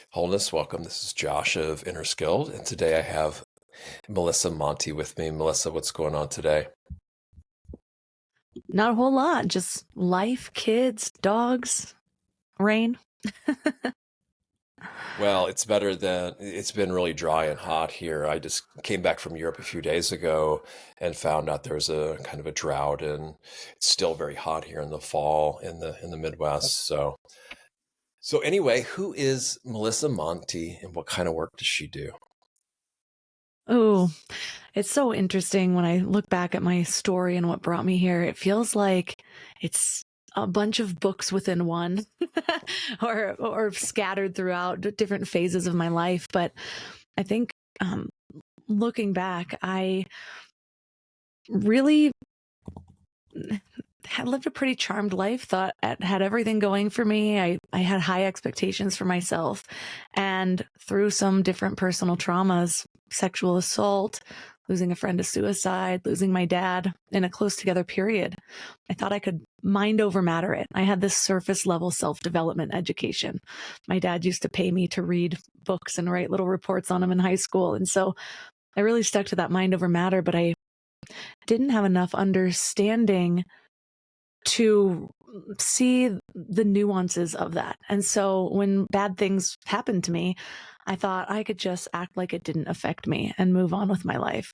Wholeness, welcome. This is Josh of Inner Skilled, and today I have Melissa Monte with me. Melissa, what's going on today? Not a whole lot, just life, kids, dogs, rain. Well, it's been really dry and hot here. I just came back from Europe a few days ago and found out there's a kind of a drought, and it's still very hot here in the fall in the Midwest. So anyway, who is Melissa Monte and what kind of work does she do? Oh, it's so interesting when I look back at my story and what brought me here. It feels like it's a bunch of books within one or scattered throughout different phases of my life. But I think looking back, I really had lived a pretty charmed life, thought I had everything going for me. I had high expectations for myself. And through some different personal traumas, sexual assault, losing a friend to suicide, losing my dad in a close together period, I thought I could mind over matter it. I had this surface level self-development education. My dad used to pay me to read books and write little reports on them in high school. And so I really stuck to that mind over matter, but I didn't have enough understanding to see the nuances of that. And so when bad things happened to me, I thought I could just act like it didn't affect me and move on with my life.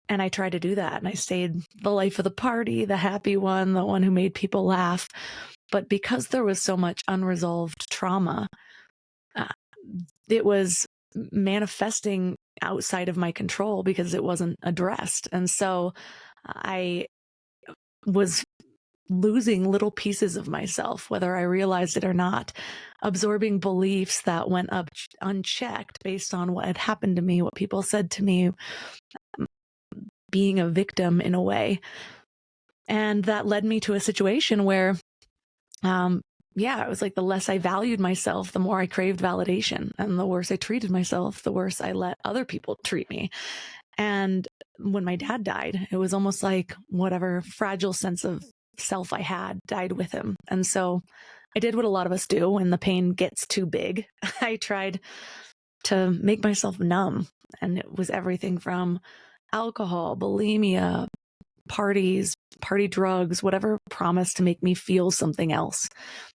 And I tried to do that. And I stayed the life of the party, the happy one, the one who made people laugh. But because there was so much unresolved trauma, uh, it was manifesting outside of my control because it wasn't addressed. And so I was losing little pieces of myself, whether I realized it or not, absorbing beliefs that went up unchecked based on what had happened to me, what people said to me, being a victim in a way. And that led me to a situation where, it was like the less I valued myself, the more I craved validation. And the worse I treated myself, the worse I let other people treat me. And when my dad died, it was almost like whatever fragile sense of self I had died with him. And so I did what a lot of us do when the pain gets too big. I tried to make myself numb. And it was everything from alcohol, bulimia, parties, party drugs, whatever promised to make me feel something else.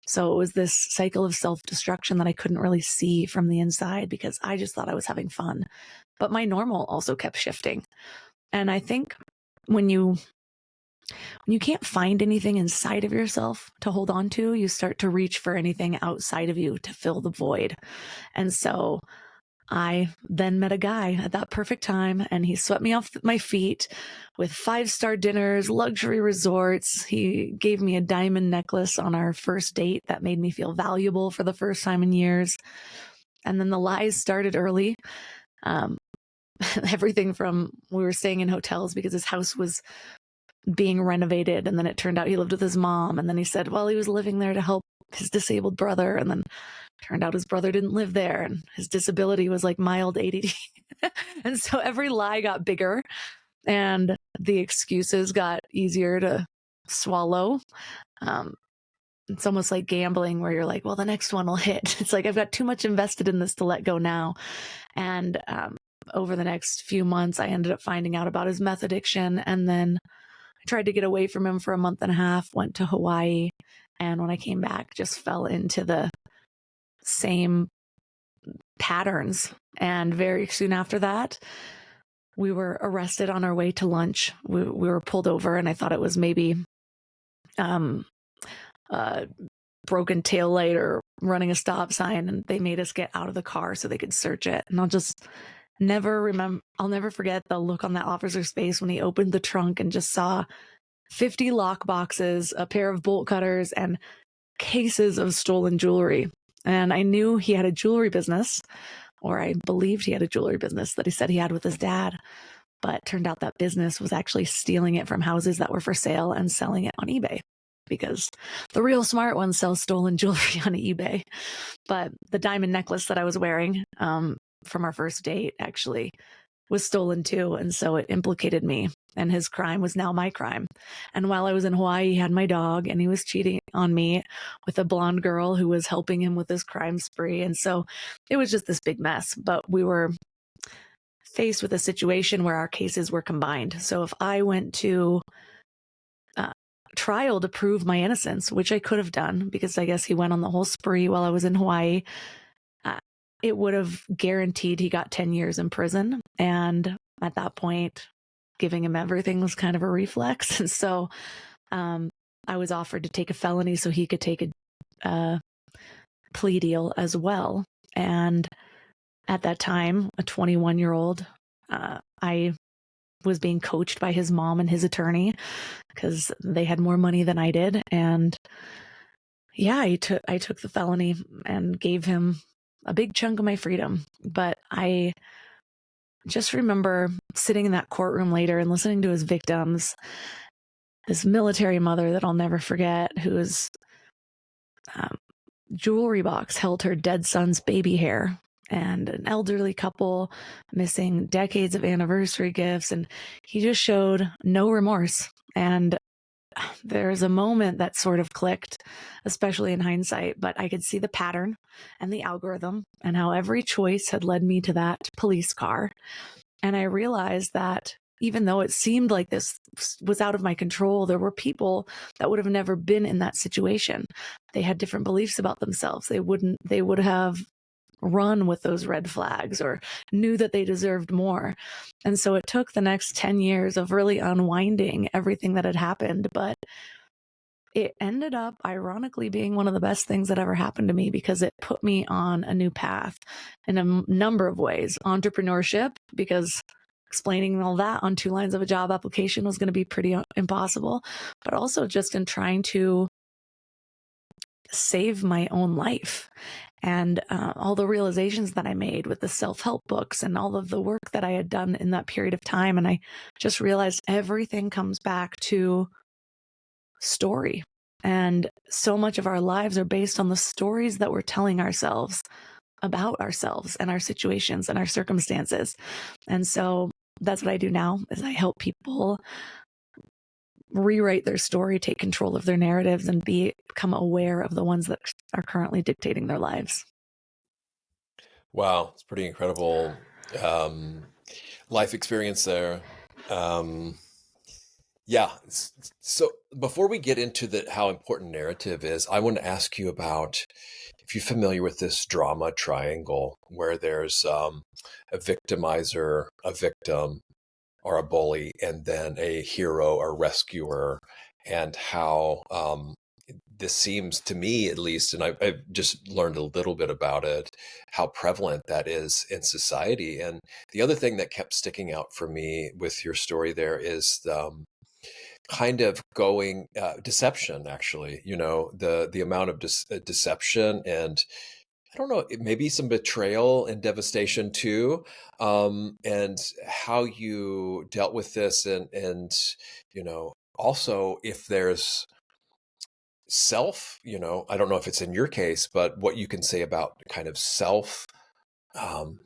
So it was this cycle of self-destruction that I couldn't really see from the inside because I just thought I was having fun. But my normal also kept shifting. And I think when you can't find anything inside of yourself to hold on to, you start to reach for anything outside of you to fill the void. And so I then met a guy at that perfect time, and he swept me off my feet with 5-star dinners, luxury resorts. He gave me a diamond necklace on our first date that made me feel valuable for the first time in years. And then the lies started early. Everything from we were staying in hotels because his house was being renovated, and then it turned out he lived with his mom, and then he said, well, he was living there to help his disabled brother, and then turned out his brother didn't live there, and his disability was like mild ADD. And so every lie got bigger, and the excuses got easier to swallow. It's almost like gambling where you're like, well, the next one will hit. It's like, I've got too much invested in this to let go now. And over the next few months, I ended up finding out about his meth addiction, and then I tried to get away from him for a month and a half, went to Hawaii, and when I came back, just fell into the same patterns. And very soon after that, we were arrested on our way to lunch. We were pulled over, and I thought it was maybe broken taillight or running a stop sign, and they made us get out of the car so they could search it. And I'll never forget the look on that officer's face when he opened the trunk and just saw 50 lock boxes, a pair of bolt cutters, and cases of stolen jewelry. And I knew he had a jewelry business, or I believed he had a jewelry business that he said he had with his dad. But it turned out that business was actually stealing it from houses that were for sale and selling it on eBay, because the real smart ones sell stolen jewelry on eBay. But the diamond necklace that I was wearing from our first date actually was stolen too. And so it implicated me and his crime was now my crime. And while I was in Hawaii, he had my dog, and he was cheating on me with a blonde girl who was helping him with his crime spree. And so it was just this big mess. But we were faced with a situation where our cases were combined. So if I went to trial to prove my innocence, which I could have done because I guess he went on the whole spree while I was in Hawaii, it would have guaranteed he got 10 years in prison. And at that point, giving him everything was kind of a reflex. And so I was offered to take a felony so he could take a plea deal as well. And at that time, a 21-year-old, I was being coached by his mom and his attorney because they had more money than I did. And yeah, I took the felony and gave him a big chunk of my freedom. But I just remember sitting in that courtroom later and listening to his victims, this military mother that I'll never forget, whose jewelry box held her dead son's baby hair, and an elderly couple missing decades of anniversary gifts. And he just showed no remorse. And there's a moment that sort of clicked, especially in hindsight, but I could see the pattern and the algorithm and how every choice had led me to that police car. And I realized that even though it seemed like this was out of my control, there were people that would have never been in that situation. They had different beliefs about themselves. They would have run with those red flags or knew that they deserved more. And so it took the next 10 years of really unwinding everything that had happened. But it ended up ironically being one of the best things that ever happened to me because it put me on a new path in a number of ways. Entrepreneurship, because explaining all that on 2 lines of a job application was going to be pretty impossible, but also just in trying to save my own life. And all the realizations that I made with the self-help books and all of the work that I had done in that period of time. And I just realized everything comes back to story. And so much of our lives are based on the stories that we're telling ourselves about ourselves and our situations and our circumstances. And so that's what I do now, is I help people rewrite their story, take control of their narratives, and become aware of the ones that are currently dictating their lives. Wow, it's pretty incredible life experience there. Yeah. So before we get into how important narrative is, I want to ask you about if you're familiar with this drama triangle where there's a victimizer, a victim, or a bully, and then a hero or rescuer, and how this seems to me, at least, and I've just learned a little bit about it, how prevalent that is in society. And the other thing that kept sticking out for me with your story there is kind of going deception, actually, the amount of deception, and I don't know, maybe some betrayal and devastation too, and how you dealt with this, and also if there's I don't know if it's in your case, but what you can say about kind of self um,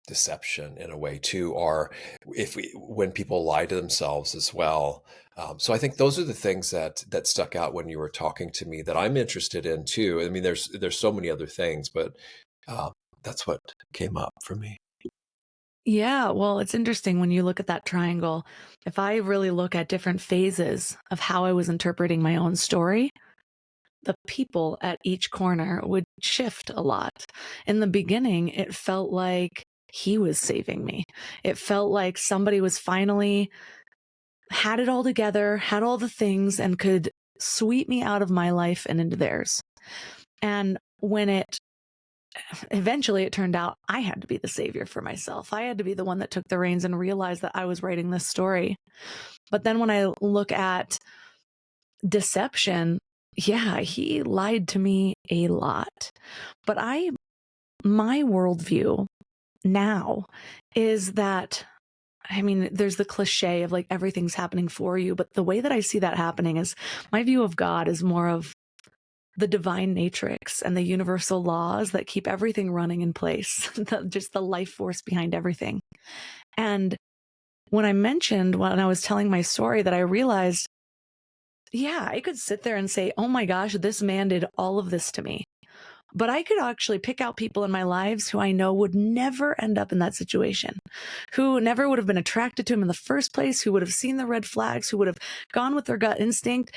deception in a way too, or when people lie to themselves as well. So I think those are the things that stuck out when you were talking to me that I'm interested in too. I mean, there's so many other things, but that's what came up for me. Yeah, well, it's interesting when you look at that triangle. If I really look at different phases of how I was interpreting my own story, the people at each corner would shift a lot. In the beginning, it felt like he was saving me. It felt like somebody was finally had it all together, had all the things, and could sweep me out of my life and into theirs. And when eventually it turned out I had to be the savior for myself. I had to be the one that took the reins and realized that I was writing this story. But then when I look at deception, yeah, he lied to me a lot. But my worldview now is that, I mean, there's the cliche of like everything's happening for you, but the way that I see that happening is my view of God is more of the divine matrix and the universal laws that keep everything running in place, just the life force behind everything. And when I mentioned when I was telling my story that I realized, yeah, I could sit there and say, oh my gosh, this man did all of this to me. But I could actually pick out people in my lives who I know would never end up in that situation, who never would have been attracted to him in the first place, who would have seen the red flags, who would have gone with their gut instinct,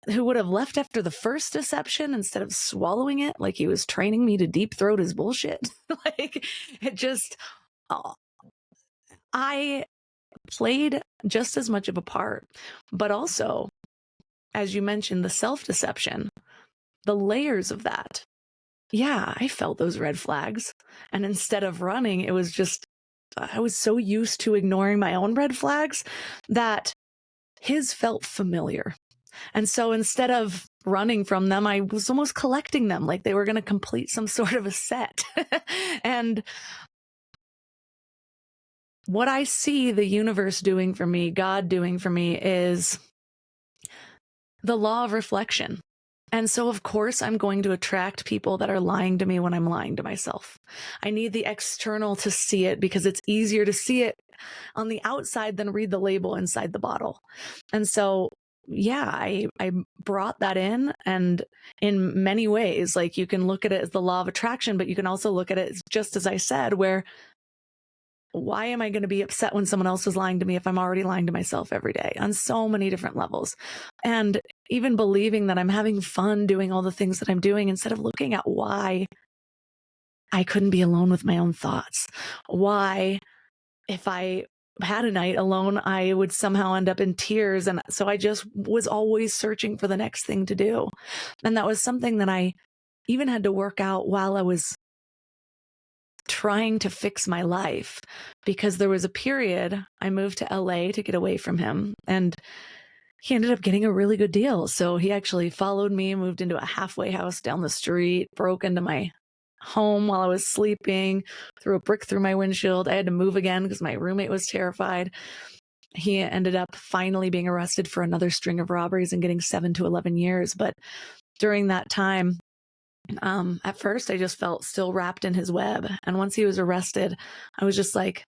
who would have left after the first deception instead of swallowing it like he was training me to deep throat his bullshit. Like, it just, oh, I played just as much of a part. But also, as you mentioned, the self-deception, the layers of that. Yeah, I felt those red flags. And instead of running, it was just, I was so used to ignoring my own red flags that his felt familiar. And so instead of running from them, I was almost collecting them like they were going to complete some sort of a set. And what I see the universe doing for me, God doing for me, is the law of reflection. And so, of course, I'm going to attract people that are lying to me when I'm lying to myself. I need the external to see it because it's easier to see it on the outside than read the label inside the bottle. And so, yeah, I brought that in, and in many ways, like, you can look at it as the law of attraction, but you can also look at it just as I said, where why am I going to be upset when someone else is lying to me if I'm already lying to myself every day on so many different levels? And even believing that I'm having fun doing all the things that I'm doing instead of looking at why I couldn't be alone with my own thoughts. Why, if I had a night alone, I would somehow end up in tears. And so I just was always searching for the next thing to do. And that was something that I even had to work out while I was trying to fix my life, because there was a period I moved to LA to get away from him, and he ended up getting a really good deal. So he actually followed me, moved into a halfway house down the street, broke into my home while I was sleeping, threw a brick through my windshield. I had to move again because my roommate was terrified. He ended up finally being arrested for another string of robberies and getting 7 to 11 years. But during that time, at first I just felt still wrapped in his web. And once he was arrested, I was just like,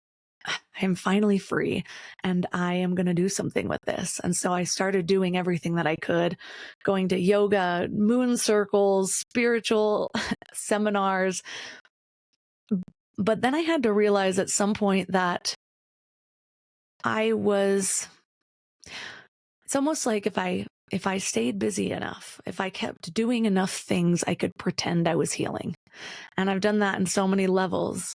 I'm finally free and I am going to do something with this. And so I started doing everything that I could, going to yoga, moon circles, spiritual seminars. But then I had to realize at some point that it's almost like if I stayed busy enough, if I kept doing enough things, I could pretend I was healing. And I've done that in so many levels,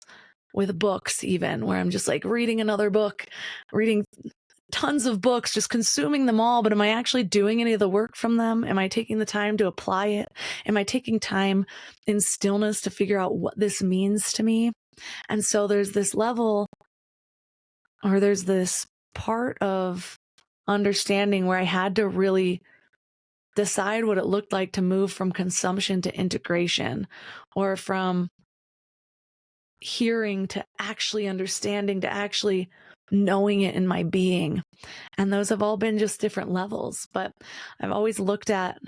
with books even, where I'm just like reading another book, reading tons of books, just consuming them all. But am I actually doing any of the work from them? Am I taking the time to apply it? Am I taking time in stillness to figure out what this means to me? And so there's this level, or there's this part of understanding where I had to really decide what it looked like to move from consumption to integration, or from hearing to actually understanding to actually knowing it in my being. And those have all been just different levels. But I've always looked at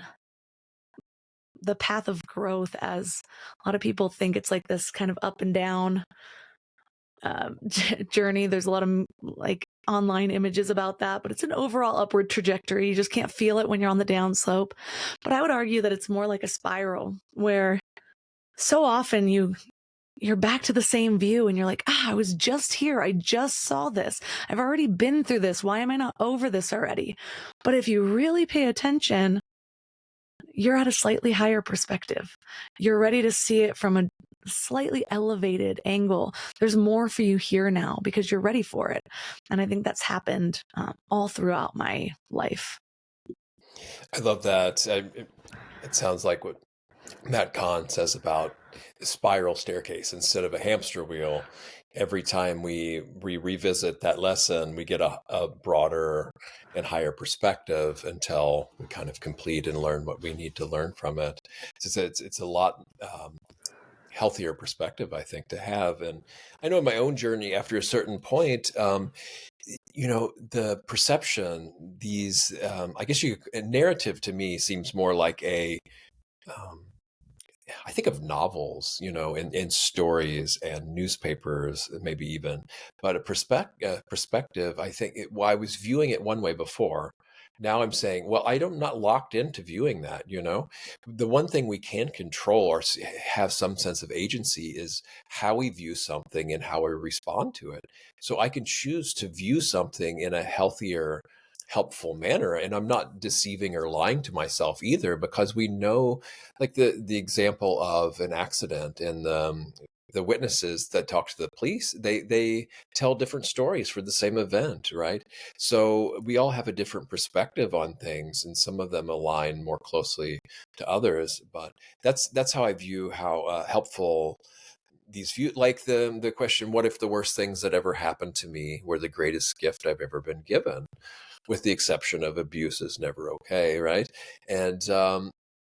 the path of growth as, a lot of people think it's like this kind of up and down journey. There's a lot of like online images about that, but it's an overall upward trajectory. You just can't feel it when you're on the down slope. But I would argue that it's more like a spiral, where so often you're back to the same view and you're like, I was just here. I just saw this. I've already been through this. Why am I not over this already? But if you really pay attention, you're at a slightly higher perspective. You're ready to see it from a slightly elevated angle. There's more for you here now because you're ready for it. And I think that's happened all throughout my life. I love that. It sounds like what Matt Kahn says about the spiral staircase instead of a hamster wheel. Every time we revisit that lesson, we get a broader and higher perspective until we kind of complete and learn what we need to learn from it. It's a lot healthier perspective, I think, to have. And I know in my own journey, after a certain point, the perception, I guess a narrative to me seems more like a I think of novels, and stories and newspapers, maybe even, but a perspective. I think well, I was viewing it one way before. Now I'm saying, well, I'm not locked into viewing that. The one thing we can control or have some sense of agency is how we view something and how we respond to it. So I can choose to view something in a healthier, helpful manner, and I'm not deceiving or lying to myself either, because we know, like the example of an accident, and the witnesses that talk to the police, they tell different stories for the same event, right? So we all have a different perspective on things, and some of them align more closely to others. But that's how I view how helpful these view, like the question, what if the worst things that ever happened to me were the greatest gift I've ever been given, with the exception of abuse is never okay, right? And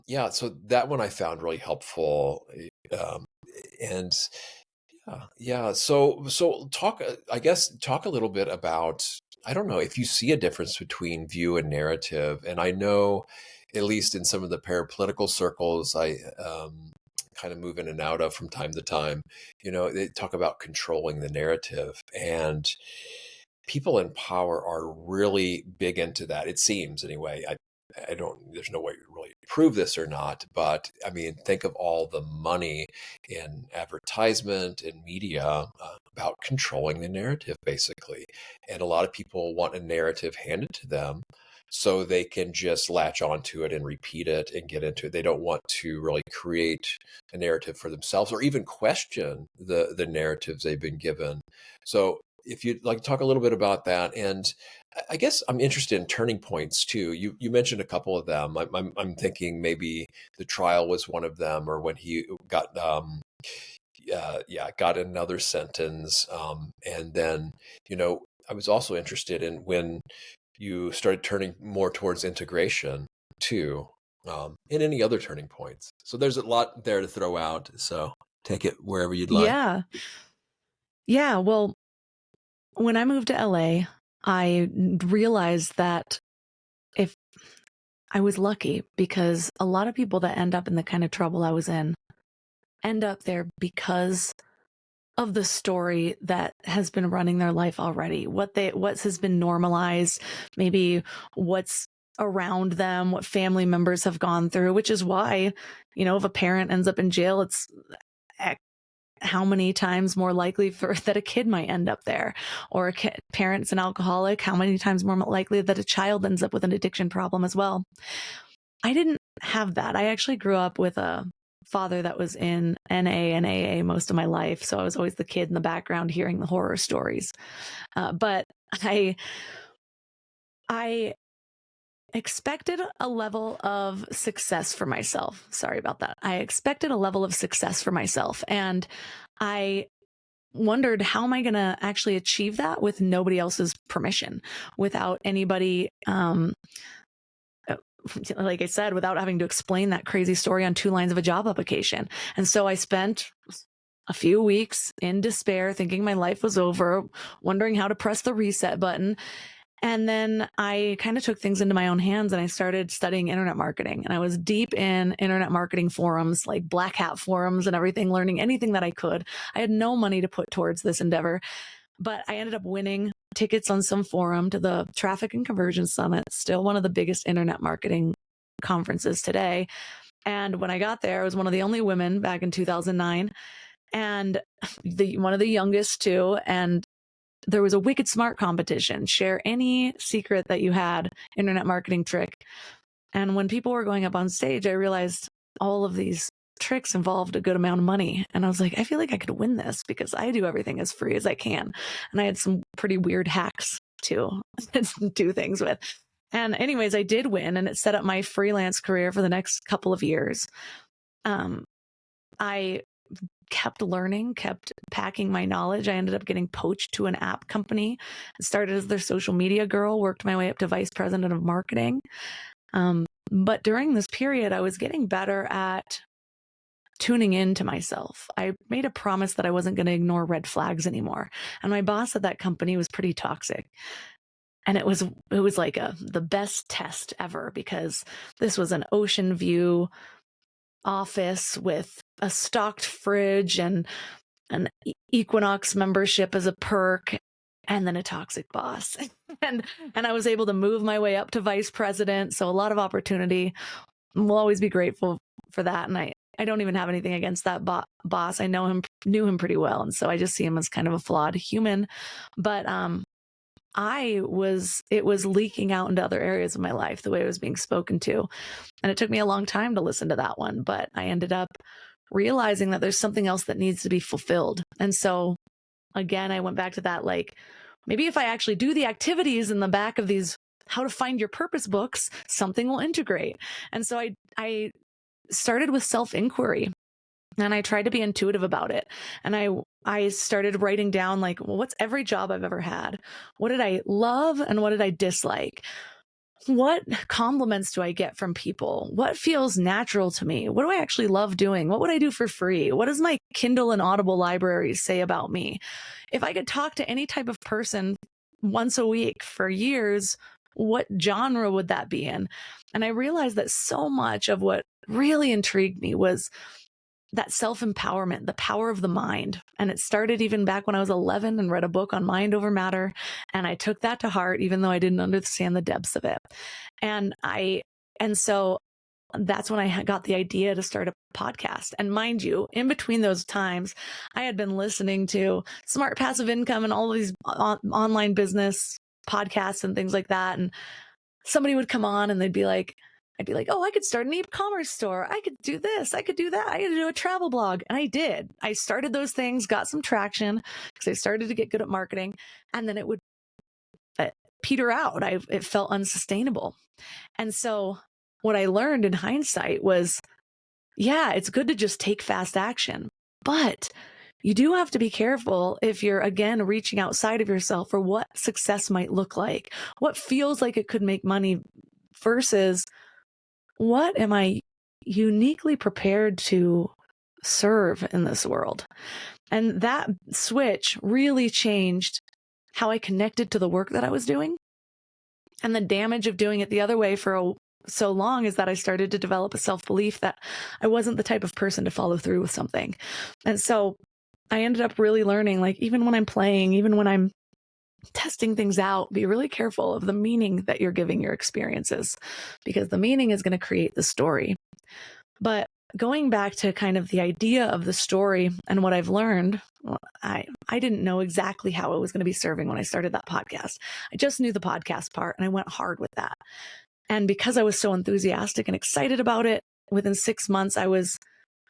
yeah, so that one I found really helpful. Um, and yeah. So talk, I guess, talk a little bit about, I don't know if you see a difference between view and narrative. And I know, at least in some of the parapolitical circles I kind of move in and out of from time to time, they talk about controlling the narrative. And people in power are really big into that. It seems, anyway. I don't, there's no way to really prove this or not, but I mean, think of all the money in advertisement and media about controlling the narrative, basically. And a lot of people want a narrative handed to them so they can just latch onto it and repeat it and get into it. They don't want to really create a narrative for themselves or even question the narratives they've been given. So if you'd like to talk a little bit about that. And I guess I'm interested in turning points too. You mentioned a couple of them. I'm thinking maybe the trial was one of them, or when he got got another sentence, and then I was also interested in when you started turning more towards integration too, and any other turning points. So there's a lot there to throw out. So take it wherever you'd like. Yeah. Yeah. Well, when I moved to LA, I realized that if I was lucky, because a lot of people that end up in the kind of trouble I was in end up there because of the story that has been running their life already, what has been normalized, maybe what's around them, what family members have gone through, which is why, if a parent ends up in jail, it's how many times more likely that a kid might end up there, or parent's an alcoholic, how many times more likely that a child ends up with an addiction problem as well. I didn't have that. I actually grew up with a father that was in NA and AA most of my life, so I was always the kid in the background hearing the horror stories. But I expected a level of success for myself. Sorry about that. I expected a level of success for myself, and I wondered, how am I going to actually achieve that with nobody else's permission, without anybody, like I said, without having to explain that crazy story on 2 lines of a job application. And so I spent a few weeks in despair, thinking my life was over, wondering how to press the reset button. And then I kind of took things into my own hands, and I started studying internet marketing. And I was deep in internet marketing forums, like Black Hat forums and everything, learning anything that I could. I had no money to put towards this endeavor, but I ended up winning tickets on some forum to the Traffic and Conversion Summit, still one of the biggest internet marketing conferences today. And when I got there, I was one of the only women back in 2009, and one of the youngest too. And there was a Wicked Smart competition. Share any secret that you had, internet marketing trick. And when people were going up on stage, I realized all of these tricks involved a good amount of money. And I was like, I feel like I could win this because I do everything as free as I can. And I had some pretty weird hacks to do things with. And anyways, I did win, and it set up my freelance career for the next couple of years. I kept learning, kept packing my knowledge. I ended up getting poached to an app company. I started as their social media girl, worked my way up to vice president of marketing. But during this period, I was getting better at tuning in to myself. I made a promise that I wasn't going to ignore red flags anymore. And my boss at that company was pretty toxic. And it was like the best test ever, because this was an ocean view office with a stocked fridge and an Equinox membership as a perk, and then a toxic boss. and I was able to move my way up to vice president. So a lot of opportunity. We'll always be grateful for that. And I don't even have anything against that boss. I knew him pretty well. And so I just see him as kind of a flawed human. But it was leaking out into other areas of my life, the way it was being spoken to. And it took me a long time to listen to that one, but I ended up realizing that there's something else that needs to be fulfilled. And so again, I went back to that, like, maybe if I actually do the activities in the back of these how to find your purpose books, something will integrate. And so I started with self-inquiry, and I tried to be intuitive about it. And I started writing down, like, well, what's every job I've ever had? What did I love and what did I dislike? What compliments do I get from people? What feels natural to me? What do I actually love doing? What would I do for free? What does my Kindle and Audible libraries say about me? If I could talk to any type of person once a week for years, what genre would that be in? And I realized that so much of what really intrigued me was that self-empowerment, the power of the mind. And it started even back when I was 11 and read a book on mind over matter. And I took that to heart, even though I didn't understand the depths of it. And so that's when I got the idea to start a podcast. And mind you, in between those times, I had been listening to Smart Passive Income and all of these online business podcasts and things like that. And somebody would come on and I'd be like, oh, I could start an e-commerce store. I could do this. I could do that. I could do a travel blog. And I did. I started those things, got some traction because I started to get good at marketing. And then it would peter out. It felt unsustainable. And so what I learned in hindsight was, yeah, it's good to just take fast action, but you do have to be careful if you're, again, reaching outside of yourself for what success might look like, what feels like it could make money versus what am I uniquely prepared to serve in this world. And that switch really changed how I connected to the work that I was doing. And the damage of doing it the other way for so long is that I started to develop a self-belief that I wasn't the type of person to follow through with something. And so I ended up really learning, like, even when I'm playing, even when I'm testing things out, be really careful of the meaning that you're giving your experiences, because the meaning is going to create the story. But going back to kind of the idea of the story and what I've learned, I didn't know exactly how it was going to be serving when I started that podcast. I just knew the podcast part and I went hard with that. And because I was so enthusiastic and excited about it, within 6 months, I was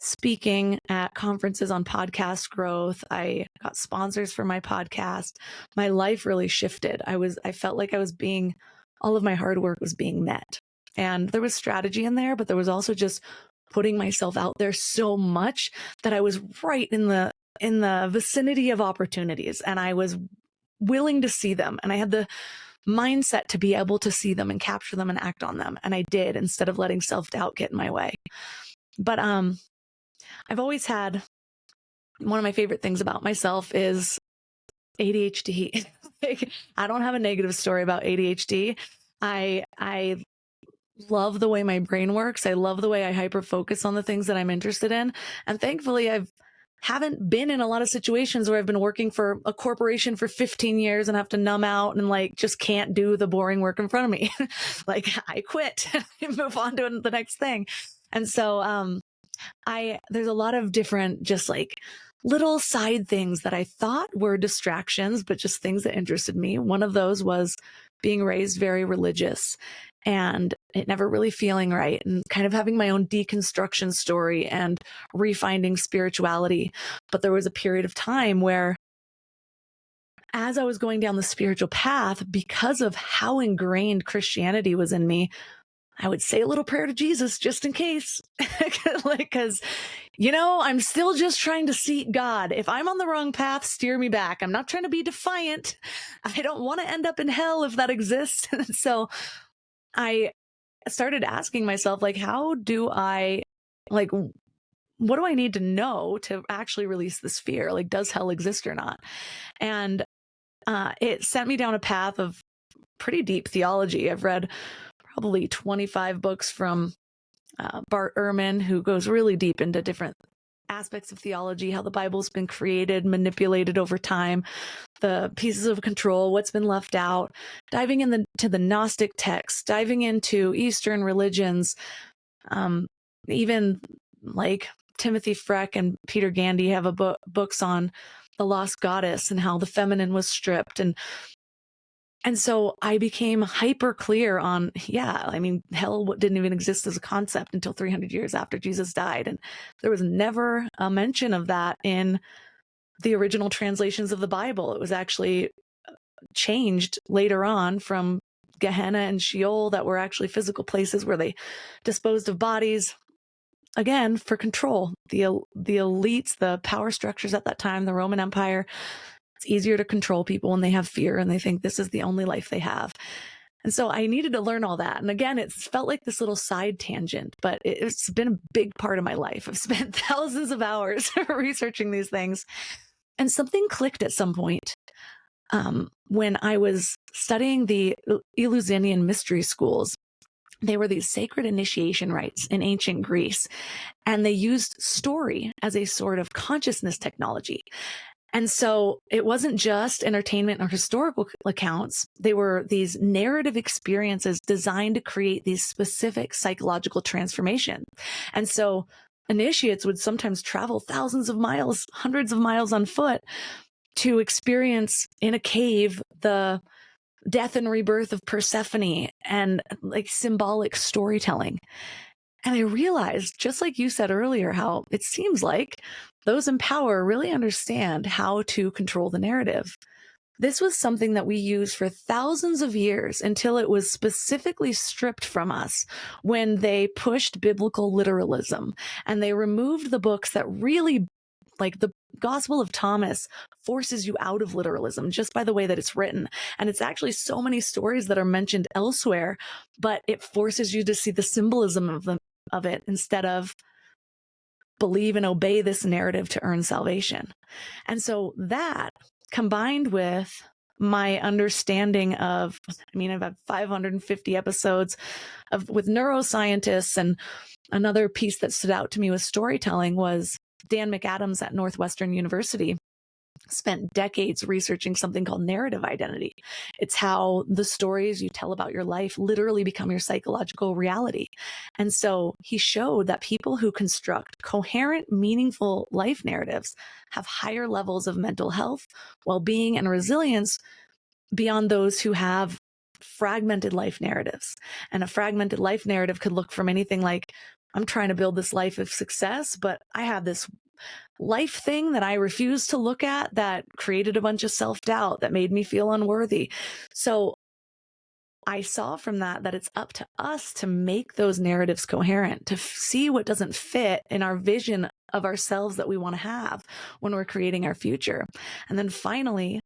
speaking at conferences on podcast growth. I got sponsors for my podcast. My life really shifted. I felt like all of my hard work was being met. And there was strategy in there, but there was also just putting myself out there so much that I was right in the vicinity of opportunities, and I was willing to see them. And I had the mindset to be able to see them and capture them and act on them. And I did, instead of letting self-doubt get in my way. But I've always had, one of my favorite things about myself is ADHD. Like, I don't have a negative story about ADHD. I love the way my brain works. I love the way I hyper focus on the things that I'm interested in. And thankfully, haven't been in a lot of situations where I've been working for a corporation for 15 years and have to numb out and, like, just can't do the boring work in front of me. Like, I quit and move on to the next thing. And so, there's a lot of different, just like little side things that I thought were distractions, but just things that interested me. One of those was being raised very religious and it never really feeling right, and kind of having my own deconstruction story and refinding spirituality. But there was a period of time where, as I was going down the spiritual path, because of how ingrained Christianity was in me, I would say a little prayer to Jesus just in case, because, I'm still just trying to seek God. If I'm on the wrong path, steer me back. I'm not trying to be defiant. I don't want to end up in hell if that exists. So I started asking myself, like, what do I need to know to actually release this fear? Like, does hell exist or not? And it sent me down a path of pretty deep theology. I've read probably 25 books from Bart Ehrman, who goes really deep into different aspects of theology, how the Bible's been created, manipulated over time, the pieces of control, what's been left out, diving into the Gnostic texts, diving into Eastern religions, even like Timothy Freck and Peter Gandy have books on the lost goddess and how the feminine was stripped. And so I became hyper clear on, hell didn't even exist as a concept until 300 years after Jesus died. And there was never a mention of that in the original translations of the Bible. It was actually changed later on from Gehenna and Sheol, that were actually physical places where they disposed of bodies, again, for control. The elites, the power structures at that time, the Roman Empire, it's easier to control people when they have fear and they think this is the only life they have. And so I needed to learn all that. And again, it's felt like this little side tangent, but it's been a big part of my life. I've spent thousands of hours researching these things. And something clicked at some point when I was studying the Eleusinian mystery schools. They were these sacred initiation rites in ancient Greece, and they used story as a sort of consciousness technology. And so it wasn't just entertainment or historical accounts. They were these narrative experiences designed to create these specific psychological transformation. And so initiates would sometimes travel thousands of miles, hundreds of miles on foot to experience in a cave the death and rebirth of Persephone and like symbolic storytelling. And I realized, just like you said earlier, how it seems like those in power really understand how to control the narrative. This was something that we used for thousands of years until it was specifically stripped from us when they pushed biblical literalism and they removed the books that really, like the Gospel of Thomas, forces you out of literalism just by the way that it's written. And it's actually so many stories that are mentioned elsewhere, but it forces you to see the symbolism of it instead of believe and obey this narrative to earn salvation. And so that, combined with my understanding of, I've had 550 episodes with neuroscientists, and another piece that stood out to me with storytelling was Dan McAdams at Northwestern University spent decades researching something called narrative identity. It's how the stories you tell about your life literally become your psychological reality. And so he showed that people who construct coherent, meaningful life narratives have higher levels of mental health, well-being, and resilience beyond those who have fragmented life narratives. And a fragmented life narrative could look from anything like, I'm trying to build this life of success, but I have this life thing that I refuse to look at that created a bunch of self-doubt that made me feel unworthy. So I saw from that it's up to us to make those narratives coherent, to see what doesn't fit in our vision of ourselves that we want to have when we're creating our future. And then finally,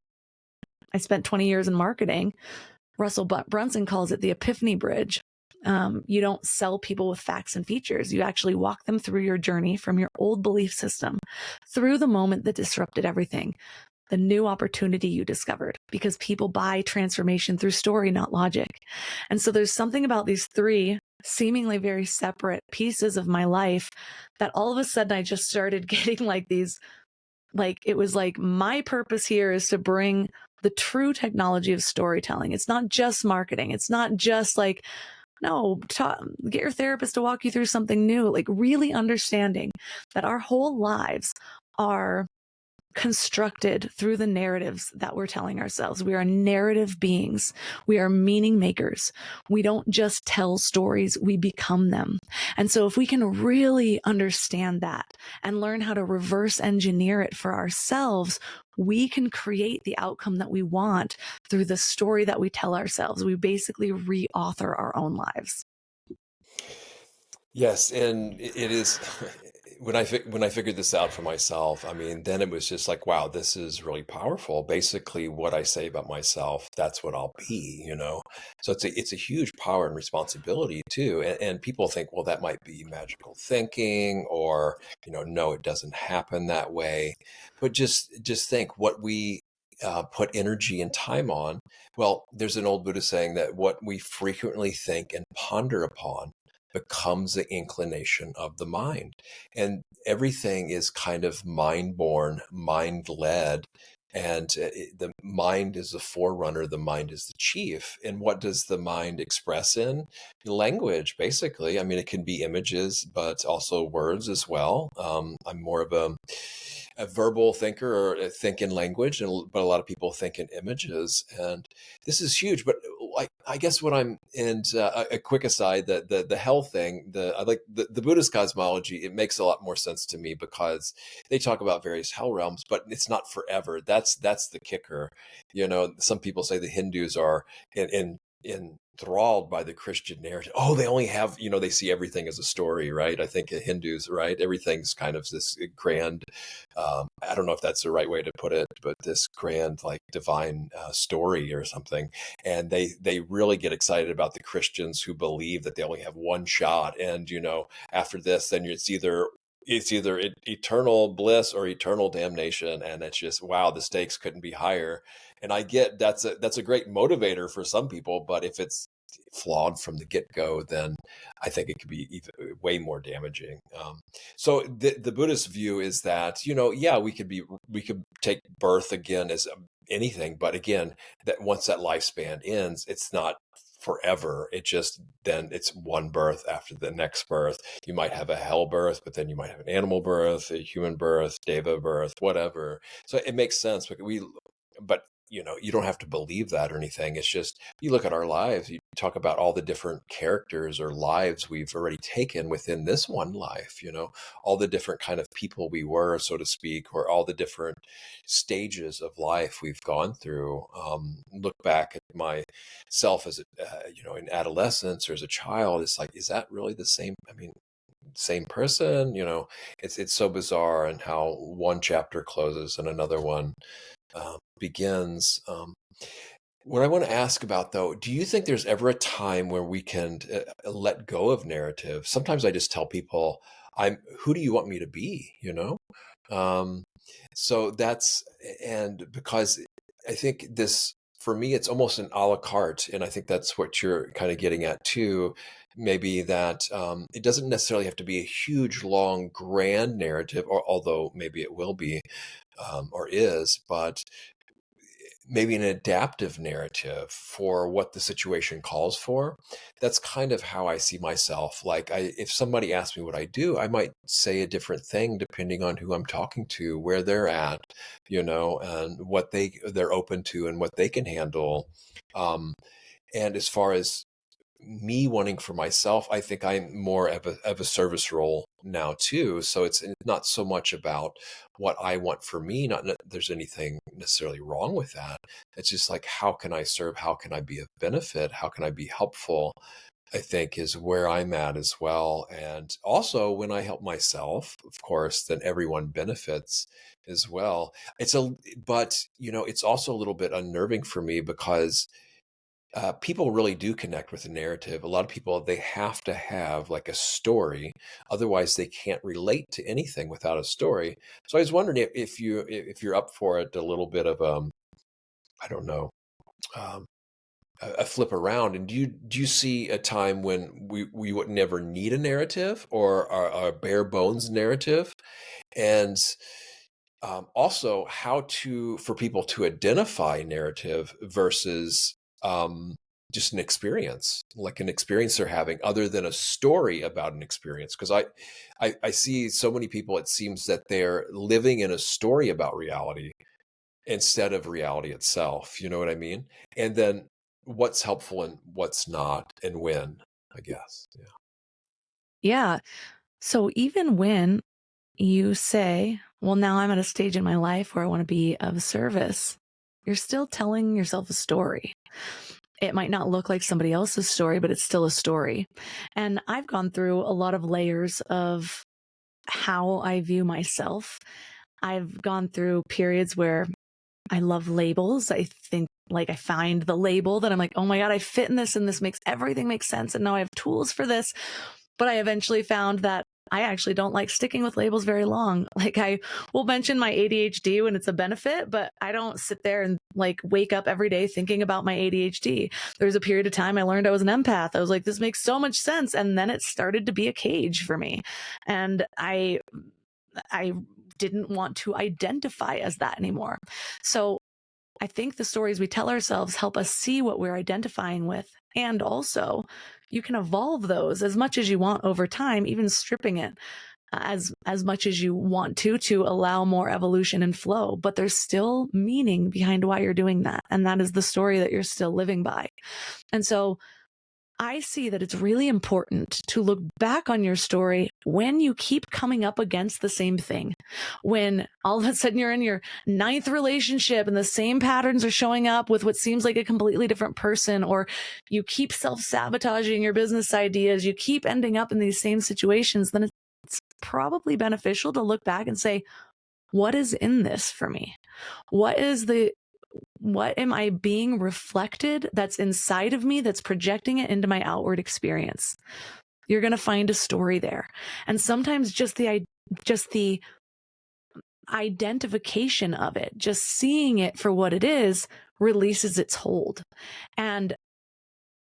I spent 20 years in marketing. Russell Brunson calls it the Epiphany bridge. You don't sell people with facts and features. You actually walk them through your journey from your old belief system through the moment that disrupted everything, the new opportunity you discovered, because people buy transformation through story, not logic. And so there's something about these three seemingly very separate pieces of my life that all of a sudden I just started getting like these, like, it was like my purpose here is to bring the true technology of storytelling. It's not just marketing. It's not just like, no, get your therapist to walk you through something new. Like really understanding that our whole lives are constructed through the narratives that we're telling ourselves. We are narrative beings. We are meaning makers. We don't just tell stories, we become them. And so if we can really understand that and learn how to reverse engineer it for ourselves, we can create the outcome that we want through the story that we tell ourselves. We basically re-author our own lives. Yes, and it is when I figured this out for myself, then it was just like, wow, this is really powerful. Basically, what I say about myself, that's what I'll be. So it's a huge power and responsibility too. And people think, well, that might be magical thinking, or no, it doesn't happen that way. But just think what we put energy and time on. Well, there's an old Buddhist saying that what we frequently think and ponder upon, becomes the inclination of the mind. And everything is kind of mind born, mind led. And the mind is the forerunner, the mind is the chief. And what does the mind express in? Language, basically. I mean, it can be images, but also words as well. I'm more of a verbal thinker, or think in language, but a lot of people think in images. And this is huge. But I guess what I'm, and a quick aside, the hell thing, I like the Buddhist cosmology. It makes a lot more sense to me because they talk about various hell realms, but it's not forever. That's the kicker. Some people say the Hindus are enthralled by the Christian narrative. Oh, they only have, they see everything as a story, right? I think Hindus, right? Everything's kind of this grand, I don't know if that's the right way to put it, but this grand, like divine story or something. And they really get excited about the Christians who believe that they only have one shot. And, after this, then it's either eternal bliss or eternal damnation. And it's just, wow, the stakes couldn't be higher. And I get that's a great motivator for some people, but if it's flawed from the get-go, then I think it could be even way more damaging. So the Buddhist view is that, yeah, we could take birth again as anything, but again, that once that lifespan ends, it's not forever. Then it's one birth after the next birth. You might have a hell birth, but then you might have an animal birth, a human birth, deva birth, whatever. So it makes sense. But you don't have to believe that or anything. It's just, you look at our lives, you talk about all the different characters or lives we've already taken within this one life, all the different kind of people we were, so to speak, or all the different stages of life we've gone through. Look back at myself as in adolescence or as a child. It's like, is that really the same? I mean, same person? It's so bizarre, and how one chapter closes and another one begins. What I want to ask about, though, do you think there's ever a time where we can let go of narrative? Sometimes I just tell people, who do you want me to be? So and because I think this, for me, it's almost an a la carte. And I think that's what you're kind of getting at too. Maybe that it doesn't necessarily have to be a huge, long, grand narrative, although maybe it will be or is, but maybe an adaptive narrative for what the situation calls for. That's kind of how I see myself. Like, if somebody asks me what I do, I might say a different thing depending on who I'm talking to, where they're at, and what they're open to and what they can handle. And as far as me wanting for myself, I think I'm more of a service role now too. So it's not so much about what I want for me. Not that there's anything necessarily wrong with that. It's just like, how can I serve? How can I be of benefit? How can I be helpful? I think is where I'm at as well. And also, when I help myself, of course, then everyone benefits as well. But it's also a little bit unnerving for me because people really do connect with the narrative. A lot of people, they have to have like a story, otherwise they can't relate to anything without a story. So I was wondering if you're up for it, a little bit of I don't know, um, a flip around. And do you see a time when we would never need a narrative or a bare bones narrative, and also how for people to identify narrative versus just an experience, like an experience they're having, other than a story about an experience. Because I see so many people, it seems that they're living in a story about reality instead of reality itself. You know what I mean? And then what's helpful and what's not, and when, I guess. Yeah. Yeah. So even when you say, well, now I'm at a stage in my life where I want to be of service, you're still telling yourself a story. It might not look like somebody else's story, but it's still a story. And I've gone through a lot of layers of how I view myself. I've gone through periods where I love labels. I think like I find the label that I'm like, oh my God, I fit in this and this makes everything make sense. And now I have tools for this. But I eventually found that I actually don't like sticking with labels very long. Like, I will mention my ADHD when it's a benefit, but I don't sit there and like wake up every day thinking about my ADHD. There was a period of time I learned I was an empath. I was like, this makes so much sense. And then it started to be a cage for me. And I didn't want to identify as that anymore. So I think the stories we tell ourselves help us see what we're identifying with. And also, you can evolve those as much as you want over time, even stripping it as much as you want to allow more evolution and flow. But there's still meaning behind why you're doing that. And that is the story that you're still living by. And so I see that it's really important to look back on your story when you keep coming up against the same thing. When all of a sudden you're in your 9th relationship and the same patterns are showing up with what seems like a completely different person, or you keep self-sabotaging your business ideas, you keep ending up in these same situations, then it's probably beneficial to look back and say, what is in this for me? What am I being reflected that's inside of me that's projecting it into my outward experience? You're going to find a story there. And sometimes just the identification of it, just seeing it for what it is, releases its hold. And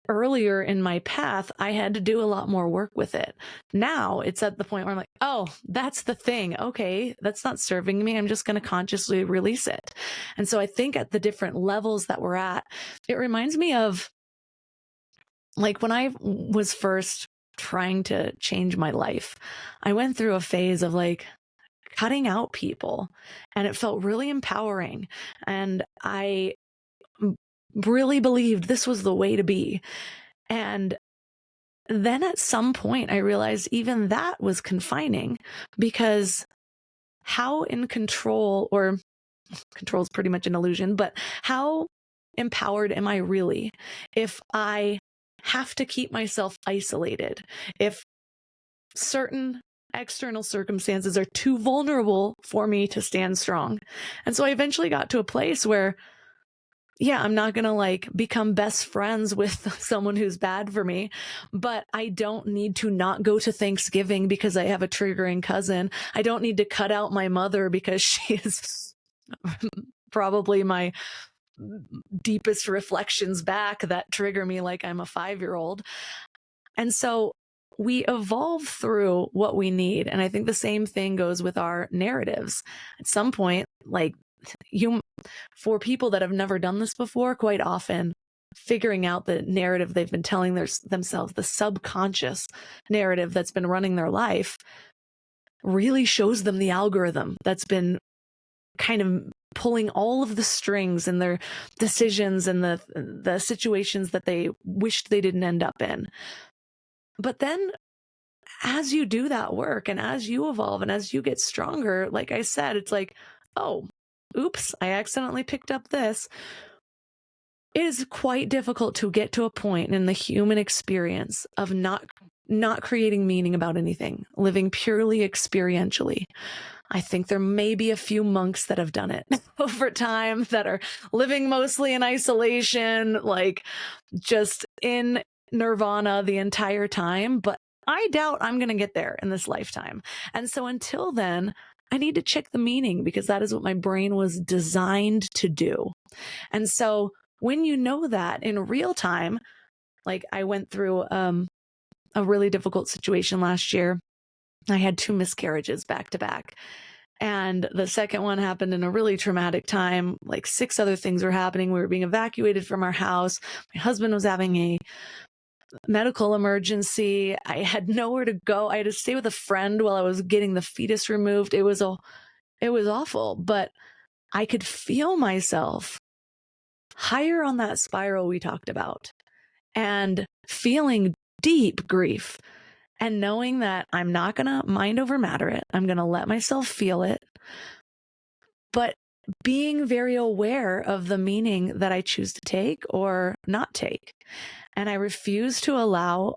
earlier in my path, I had to do a lot more work with it. Now it's at the point where I'm like, oh, that's the thing. Okay, that's not serving me. I'm just going to consciously release it. And so I think at the different levels that we're at, it reminds me of like when I was first trying to change my life, I went through a phase of like cutting out people, and it felt really empowering. And I really believed this was the way to be. And then at some point, I realized even that was confining, because how in control, or control is pretty much an illusion, but how empowered am I really if I have to keep myself isolated, if certain external circumstances are too vulnerable for me to stand strong? And so I eventually got to a place where, yeah, I'm not going to like become best friends with someone who's bad for me, but I don't need to not go to Thanksgiving because I have a triggering cousin. I don't need to cut out my mother because she is probably my deepest reflections back that trigger me like I'm a 5-year-old. And so we evolve through what we need. And I think the same thing goes with our narratives. At some point, like for people that have never done this before, quite often figuring out the narrative they've been telling themselves, the subconscious narrative that's been running their life, really shows them the algorithm that's been kind of pulling all of the strings in their decisions and the situations that they wished they didn't end up in. But then as you do that work and as you evolve and as you get stronger, like I said, it's like, oh, oops, I accidentally picked up this. It is quite difficult to get to a point in the human experience of not creating meaning about anything, living purely experientially. I think there may be a few monks that have done it over time, that are living mostly in isolation, like just in nirvana the entire time. But I doubt I'm going to get there in this lifetime. And so until then, I need to check the meaning, because that is what my brain was designed to do. And so when you know that in real time, like I went through a really difficult situation last year. I had 2 miscarriages back to back. And the second one happened in a really traumatic time. Like 6 other things were happening. We were being evacuated from our house. My husband was having a medical emergency. I had nowhere to go. I had to stay with a friend while I was getting the fetus removed. It was awful, but I could feel myself higher on that spiral we talked about, and feeling deep grief, and knowing that I'm not going to mind over matter it. I'm going to let myself feel it, but being very aware of the meaning that I choose to take or not take. And I refuse to allow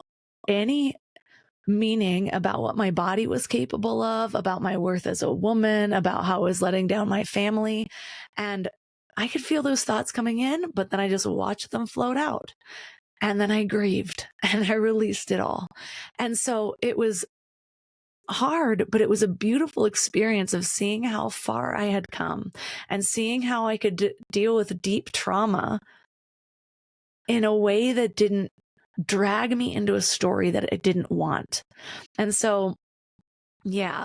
any meaning about what my body was capable of, about my worth as a woman, about how I was letting down my family. And I could feel those thoughts coming in, but then I just watched them float out. And then I grieved and I released it all. And so it was hard, but it was a beautiful experience of seeing how far I had come and seeing how I could deal with deep trauma in a way that didn't drag me into a story that I didn't want. And so, yeah,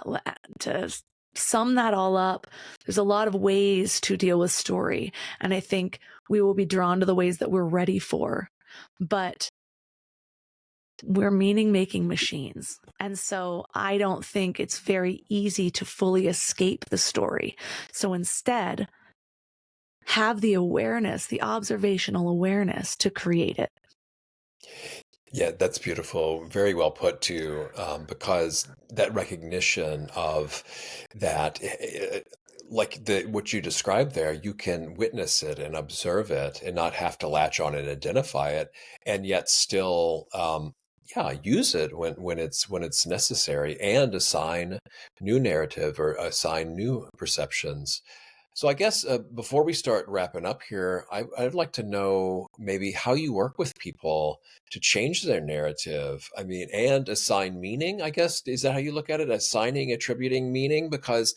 to sum that all up, there's a lot of ways to deal with story. And I think we will be drawn to the ways that we're ready for. But we're meaning making machines. And so I don't think it's very easy to fully escape the story. So instead, have the awareness, the observational awareness to create it. Yeah, that's beautiful. Very well put too, because that recognition of that, like what you described there, you can witness it and observe it and not have to latch on and identify it, and yet still, yeah, use it when it's necessary and assign new narrative or assign new perceptions. So I guess before we start wrapping up here, I'd like to know maybe how you work with people to change their narrative. I mean, and assign meaning, I guess. Is that how you look at it? Assigning, attributing meaning? Because,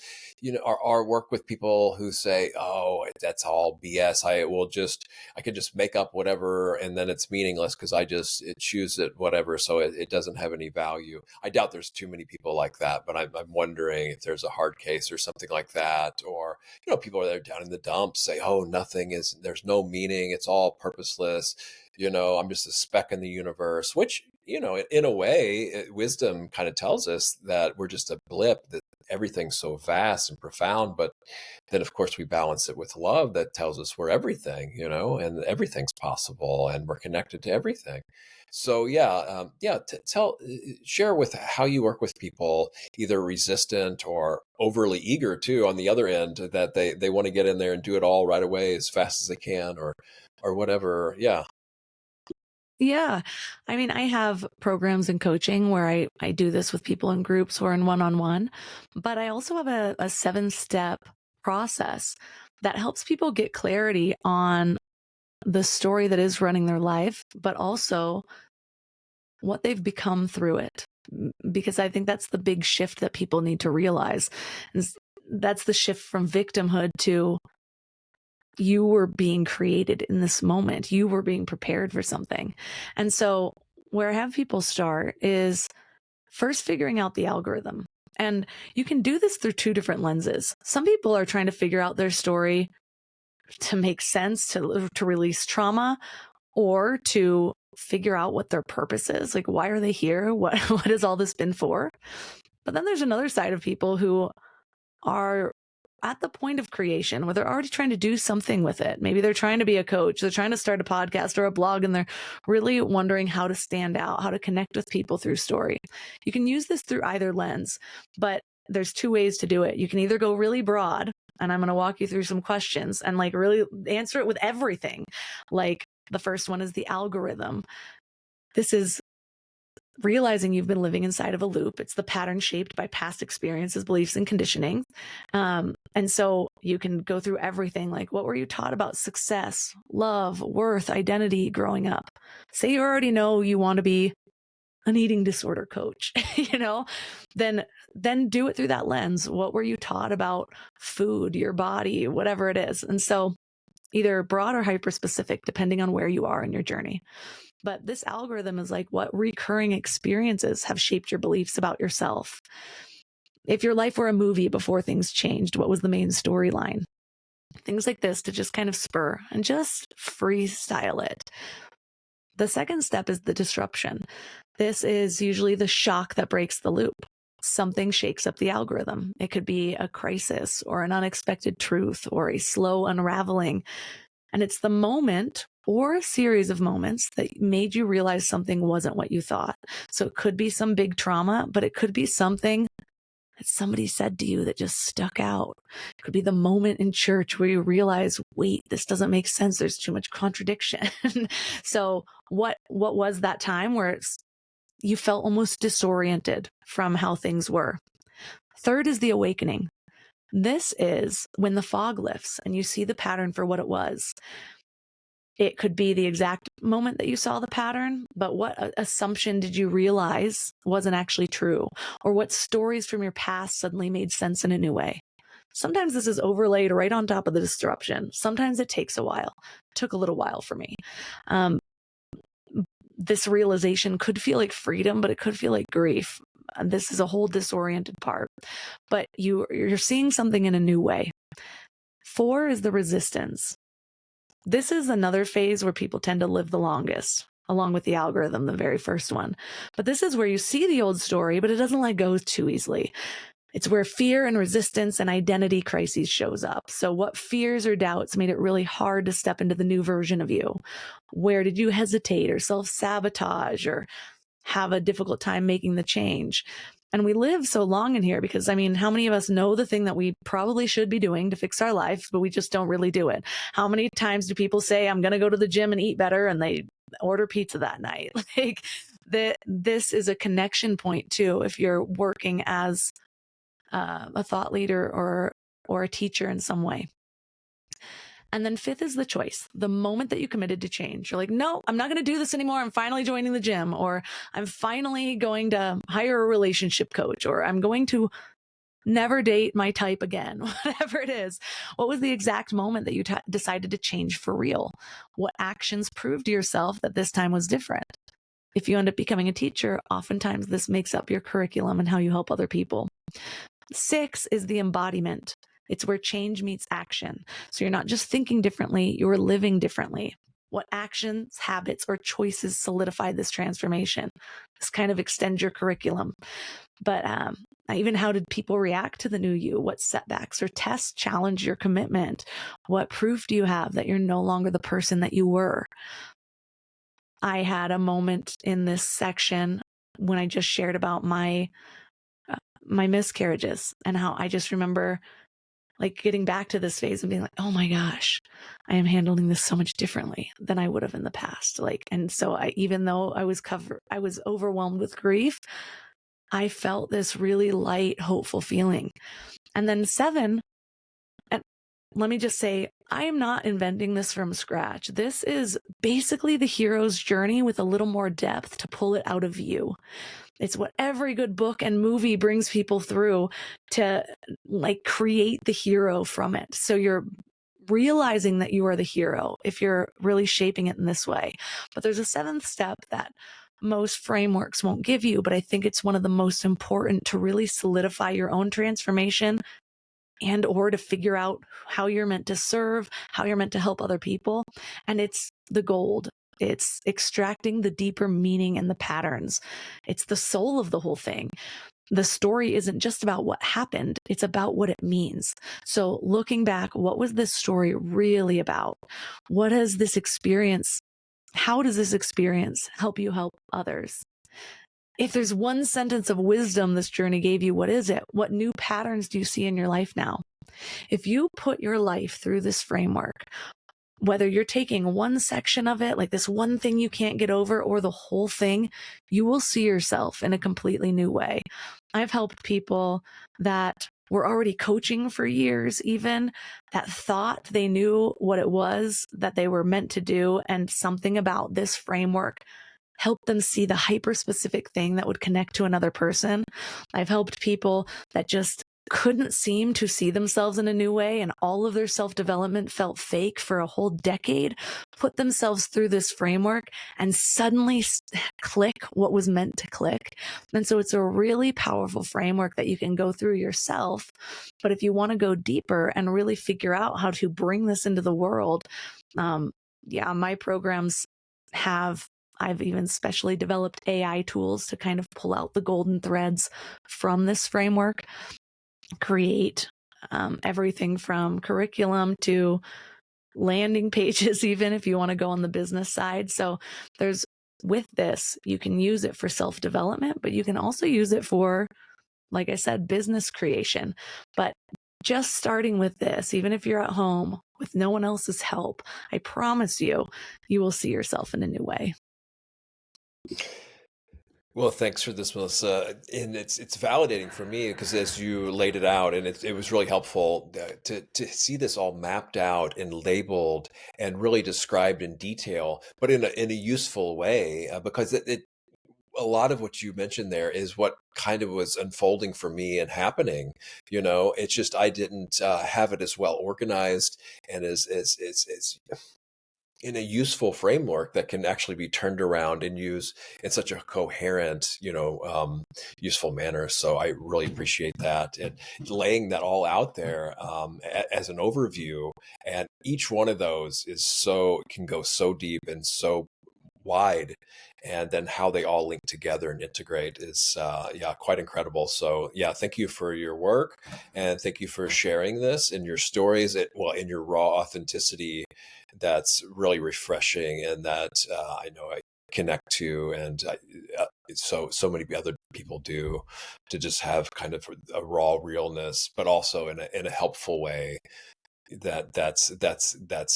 our work with people who say, oh, that's all BS. I could just make up whatever and then it's meaningless because choose it, whatever. So it doesn't have any value. I doubt there's too many people like that, but I'm wondering if there's a hard case or something like that, or people are there down in the dumps say, oh, there's no meaning. It's all purposeless. I'm just a speck in the universe, which, in a way, wisdom kind of tells us that we're just a blip, that everything's so vast and profound. But then, of course, we balance it with love that tells us we're everything, and everything's possible and we're connected to everything. So share with how you work with people, either resistant or overly eager too, on the other end, that they want to get in there and do it all right away as fast as they can, or whatever. Yeah. Yeah. I mean, I have programs in coaching where I do this with people in groups or in one-on-one, but I also have a 7-step process that helps people get clarity on the story that is running their life, but also what they've become through it. Because I think that's the big shift that people need to realize. And that's the shift from victimhood to you were being created in this moment. You were being prepared for something. And so where I have people start is first figuring out the algorithm. And you can do this through 2 different lenses. Some people are trying to figure out their story to make sense, to release trauma, or to figure out what their purpose is. Like, why are they here? What has all this been for? But then there's another side of people who are at the point of creation where they're already trying to do something with it. Maybe they're trying to be a coach, they're trying to start a podcast or a blog, and they're really wondering how to stand out, how to connect with people through story. You can use this through either lens, but there's 2 ways to do it. You can either go really broad, and I'm going to walk you through some questions and like really answer it with everything. Like the first one is the algorithm. This is realizing you've been living inside of a loop. It's the pattern shaped by past experiences, beliefs, and conditioning. And so you can go through everything, like what were you taught about success, love, worth, identity growing up? Say you already know you want to be an eating disorder coach, then do it through that lens. What were you taught about food, your body, whatever it is? And so either broad or hyper specific, depending on where you are in your journey. But this algorithm is like, what recurring experiences have shaped your beliefs about yourself? If your life were a movie before things changed, what was the main storyline? Things like this to just kind of spur and just freestyle it. The second step is the disruption. This is usually the shock that breaks the loop. Something shakes up the algorithm. It could be a crisis or an unexpected truth or a slow unraveling. And it's the moment or a series of moments that made you realize something wasn't what you thought. So it could be some big trauma, but it could be something that somebody said to you that just stuck out. It could be the moment in church where you realize, wait, this doesn't make sense. There's too much contradiction. So what was that time where you felt almost disoriented from how things were? Third is the awakening. This is when the fog lifts and you see the pattern for what it was. It could be the exact moment that you saw the pattern, but what assumption did you realize wasn't actually true? Or what stories from your past suddenly made sense in a new way? Sometimes this is overlaid right on top of the disruption. Sometimes it takes a while. It took a little while for me. This realization could feel like freedom, but it could feel like grief. And this is a whole disoriented part. But you're seeing something in a new way. 4 is the resistance. This is another phase where people tend to live the longest, along with the algorithm, the very first one. But this is where you see the old story, but it doesn't let go too easily. It's where fear and resistance and identity crises shows up. So what fears or doubts made it really hard to step into the new version of you? Where did you hesitate or self-sabotage or have a difficult time making the change? And we live so long in here because, I mean, how many of us know the thing that we probably should be doing to fix our life, but we just don't really do it? How many times do people say, I'm going to go to the gym and eat better, and they order pizza that night? Like, this is a connection point too, if you're working as a thought leader or a teacher in some way. And then 5th is the choice. The moment that you committed to change, you're like, no, I'm not going to do this anymore. I'm finally joining the gym, or I'm finally going to hire a relationship coach, or I'm going to never date my type again, whatever it is. What was the exact moment that you decided to change for real? What actions proved to yourself that this time was different? If you end up becoming a teacher, oftentimes this makes up your curriculum and how you help other people. 6 is the embodiment. It's where change meets action. So you're not just thinking differently, you're living differently. What actions, habits, or choices solidify this transformation? This kind of extends your curriculum. But even how did people react to the new you? What setbacks or tests challenge your commitment? What proof do you have that you're no longer the person that you were? I had a moment in this section when I just shared about my miscarriages and how I just remember like getting back to this phase and being like, oh my gosh, I am handling this so much differently than I would have in the past. Like, and so even though I was overwhelmed with grief, I felt this really light, hopeful feeling. And then 7, and let me just say, I am not inventing this from scratch. This is basically the hero's journey with a little more depth to pull it out of you. It's what every good book and movie brings people through to like create the hero from it. So you're realizing that you are the hero if you're really shaping it in this way. But there's a 7th step that most frameworks won't give you, but I think it's one of the most important to really solidify your own transformation and or to figure out how you're meant to serve, how you're meant to help other people. And it's the gold. It's extracting the deeper meaning and the patterns. It's the soul of the whole thing. The story isn't just about what happened, it's about what it means. So looking back, what was this story really about? What has this experience, how does this experience help you help others? If there's one sentence of wisdom this journey gave you, what is it? What new patterns do you see in your life now? If you put your life through this framework, whether you're taking one section of it, like this one thing you can't get over, or the whole thing, you will see yourself in a completely new way. I've helped people that were already coaching for years, even that thought they knew what it was that they were meant to do, and something about this framework helped them see the hyper-specific thing that would connect to another person. I've helped people that just couldn't seem to see themselves in a new way, and all of their self-development felt fake for a whole decade, put themselves through this framework and suddenly click what was meant to click. And so it's a really powerful framework that you can go through yourself. But if you want to go deeper and really figure out how to bring this into the world, my programs I've even specially developed AI tools to kind of pull out the golden threads from this framework, create everything from curriculum to landing pages, even if you want to go on the business side. So with this, you can use it for self-development, but you can also use it for, like I said, business creation. But just starting with this, even if you're at home with no one else's help, I promise you, you will see yourself in a new way. Well, thanks for this, Melissa. And it's validating for me because as you laid it out, and it was really helpful to see this all mapped out and labeled and really described in detail, but in a useful way, because a lot of what you mentioned there is what kind of was unfolding for me and happening. It's just I didn't have it as well organized and as in a useful framework that can actually be turned around and used in such a coherent, useful manner. So I really appreciate that and laying that all out there as an overview. And each one of those can go so deep and so wide, and then how they all link together and integrate is yeah, quite incredible. So yeah, thank you for your work, and thank you for sharing this in your stories, in your raw authenticity. That's really refreshing, and that I know I connect to, and so many other people do, to just have kind of a raw realness, but also in a helpful way that's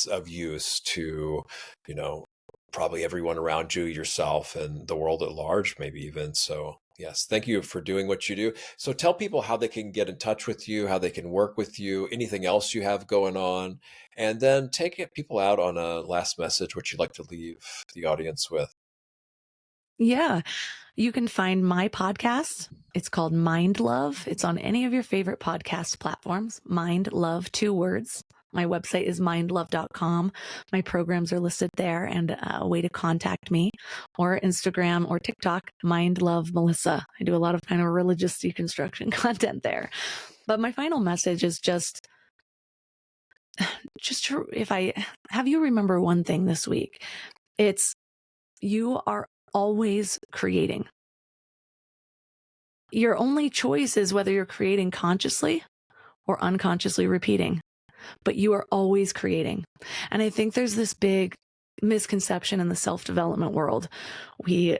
of use to, you know, probably everyone around you, yourself, and the world at large, maybe even. So yes, thank you for doing what you do. So tell people how they can get in touch with you, how they can work with you, anything else you have going on, and then people out on a last message, what you'd like to leave the audience with. Yeah. You can find my podcast. It's called Mind Love. It's on any of your favorite podcast platforms. Mind Love, 2 words. My website is mindlove.com. My programs are listed there, and a way to contact me, or Instagram or TikTok, Mind Love Melissa. I do a lot of kind of religious deconstruction content there. But my final message is just if I have you remember one thing this week, it's you are always creating. Your only choice is whether you're creating consciously or unconsciously repeating, but you are always creating. And I think there's this big misconception in the self-development world. We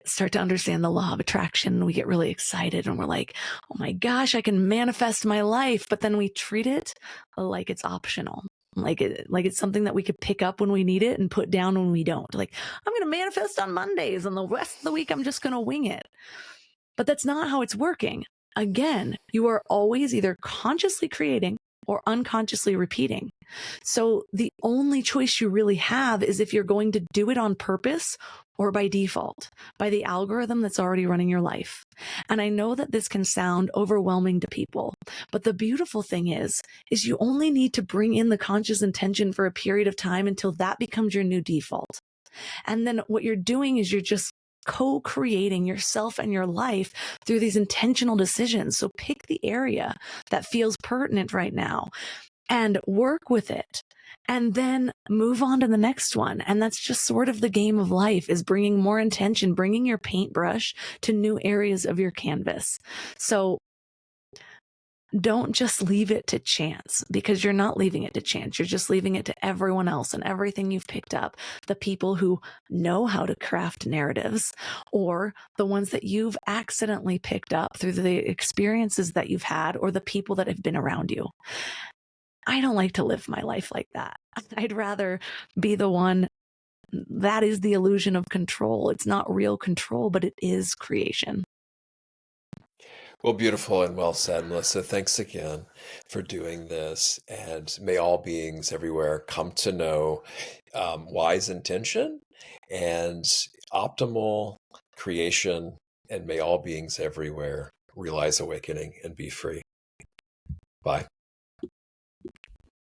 start to understand the law of attraction. We get really excited and we're like, oh my gosh, I can manifest my life. But then we treat it like it's optional. Like it's something that we could pick up when we need it and put down when we don't. Like, I'm going to manifest on Mondays and the rest of the week, I'm just going to wing it. But that's not how it's working. Again, you are always either consciously creating or unconsciously repeating. So the only choice you really have is if you're going to do it on purpose or by default, by the algorithm that's already running your life. And I know that this can sound overwhelming to people, but the beautiful thing is you only need to bring in the conscious intention for a period of time until that becomes your new default. And then what you're doing is you're just co-creating yourself and your life through these intentional decisions. So pick the area that feels pertinent right now and work with it, and then move on to the next one. And that's just sort of the game of life, is bringing more intention, bringing your paintbrush to new areas of your canvas. So don't just leave it to chance, because you're not leaving it to chance. You're just leaving it to everyone else and everything you've picked up, the people who know how to craft narratives, or the ones that you've accidentally picked up through the experiences that you've had, or the people that have been around you. I don't like to live my life like that. I'd rather be the one that is the illusion of control. It's not real control, but it is creation. Well, beautiful and well said, Melissa. Thanks again for doing this. And may all beings everywhere come to know wise intention and optimal creation. And may all beings everywhere realize awakening and be free. Bye.